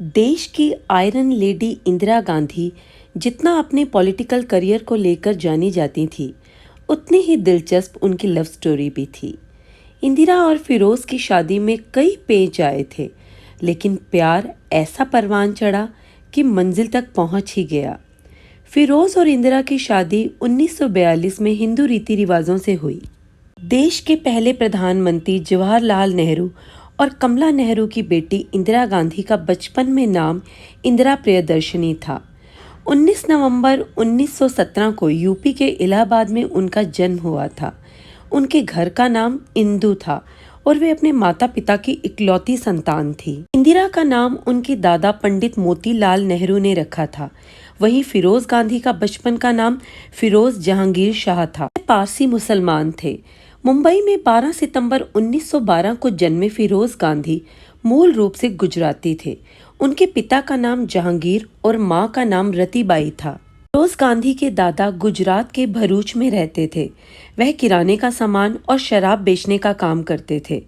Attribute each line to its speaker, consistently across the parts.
Speaker 1: देश की iron lady Indira Gandhi जितना अपने पॉलिटिकल करियर को लेकर जानी जाती थी, उतनी ही दिलचस्प उनकी लव स्टोरी भी थी। इंदिरा और फिरोज की शादी में कई पेच आए थे, लेकिन प्यार ऐसा परवान चढ़ा कि मंजिल तक पहुंच ही गया। फिरोज और इंदिरा की शादी 1942 में हिंदू रीति रिवाजों से हुई। देश के पहले प्रधानमंत्री जवाहरलाल नेहरू और कमला नेहरू की बेटी इंदिरा गांधी का बचपन में नाम इंदिरा प्रियदर्शनी था। 19 नवंबर 1917 को यूपी के इलाहाबाद में उनका जन्म हुआ था। उनके घर का नाम इंदु था और वे अपने माता पिता की इकलौती संतान थी। इंदिरा का नाम उनके दादा पंडित मोतीलाल नेहरू ने रखा था। वहीं फिरोज गांधी का बचपन का नाम फिरोज जहांगीर शाह था। वे पारसी मुसलमान थे। मुंबई में 12 सितंबर 1912 को जन्मे फिरोज गांधी मूल रूप से गुजराती थे। उनके पिता का नाम जहांगीर और मां का नाम रतीबाई था। फिरोज गांधी के दादा गुजरात के भरूच में रहते थे। वह किराने का सामान और शराब बेचने का काम करते थे।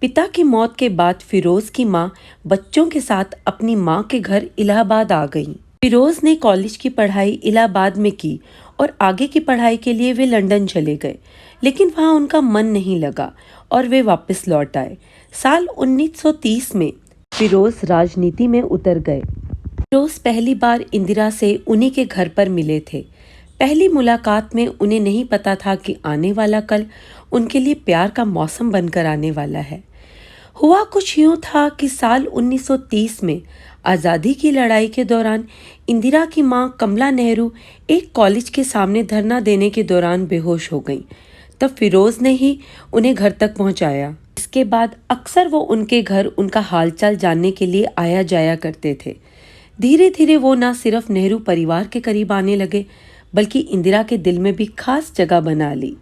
Speaker 1: पिता की मौत के बाद फिरोज की मां बच्चों के साथ अपनी मां के घर इलाहाबाद आ गईं। फिरोज ने कॉलेज की पढ़ाई इलाहाबाद में की और आगे की पढ़ाई के लिए वे लंदन चले गए, लेकिन वहां उनका मन नहीं लगा और वे वापस लौट आए। साल 1930 में फिरोज राजनीति में उतर गए। फिरोज पहली बार इंदिरा से उन्हीं के घर पर मिले थे। पहली मुलाकात में उन्हें नहीं पता था कि आने वाला कल उनके लिए प्यार का मौसम बनकर आने वाला है। हुआ कुछ यूं था कि साल 1930 में आज़ादी की लड़ाई के दौरान इंदिरा की मां कमला नेहरू एक कॉलेज के सामने धरना देने के दौरान बेहोश हो गईं। तब फिरोज ने ही उन्हें घर तक पहुंचाया। इसके बाद अक्सर वो उनके घर उनका हालचाल जानने के लिए आया जाया करते थे। धीरे धीरे वो न सिर्फ नेहरू परिवार के करीब आने लगे, बल्कि इंदिरा के दिल में भी खास जगह बना ली।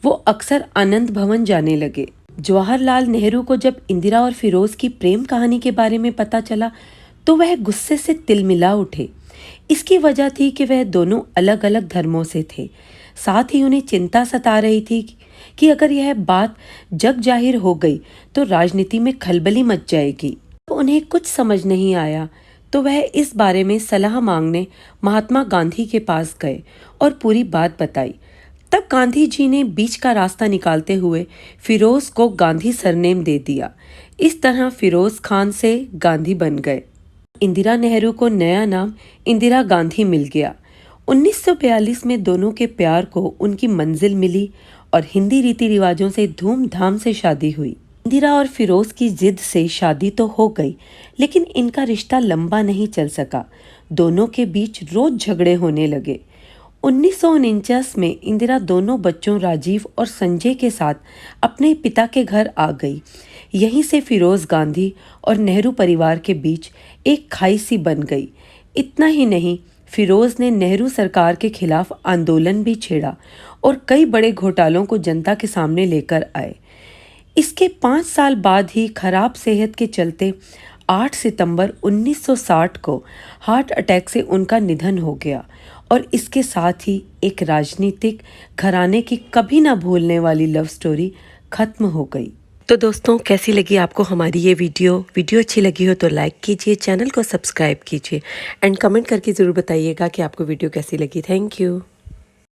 Speaker 1: वो अक्सर आनंद भवन जाने लगे। जवाहरलाल नेहरू को जब इंदिरा और फिरोज की प्रेम कहानी के बारे में पता चला तो वह गुस्से से तिलमिला उठे। इसकी वजह थी कि वह दोनों अलग अलग धर्मों से थे। साथ ही उन्हें चिंता सता रही थी कि अगर यह बात जग जाहिर हो गई तो राजनीति में खलबली मच जाएगी। तो उन्हें कुछ समझ नहीं आया, तो वह इस बारे में सलाह मांगने महात्मा गांधी के पास गए और पूरी बात बताई। तब गांधी जी ने बीच का रास्ता निकालते हुए फिरोज को गांधी सरनेम दे दिया। इस तरह फिरोज खान से गांधी बन गए। इंदिरा नेहरू को नया नाम इंदिरा गांधी मिल गया। 1942 में दोनों के प्यार को उनकी मंजिल मिली और हिंदी रीति रिवाजों से धूमधाम से शादी हुई। इंदिरा और फिरोज की जिद से शादी तो हो गई, लेकिन इनका रिश्ता लंबा नहीं चल सका। दोनों के बीच रोज झगड़े होने लगे। 1949 में इंदिरा दोनों बच्चों राजीव और संजय के साथ अपने पिता के घर आ गई। यहीं से फिरोज गांधी और नेहरू परिवार के बीच एक खाई सी बन गई। इतना ही नहीं, फिरोज ने नेहरू सरकार के खिलाफ आंदोलन भी छेड़ा और कई बड़े घोटालों को जनता के सामने लेकर आए। इसके 5 साल बाद ही खराब सेहत के चलते 8 सितंबर 1960 को हार्ट अटैक से उनका निधन हो गया और इसके साथ ही एक राजनीतिक घराने की कभी ना भूलने वाली लव स्टोरी खत्म हो गई। तो दोस्तों, कैसी लगी आपको हमारी ये वीडियो अच्छी लगी हो तो लाइक कीजिए, चैनल को सब्सक्राइब कीजिए एंड कमेंट करके ज़रूर बताइएगा कि आपको वीडियो कैसी लगी। Thank you.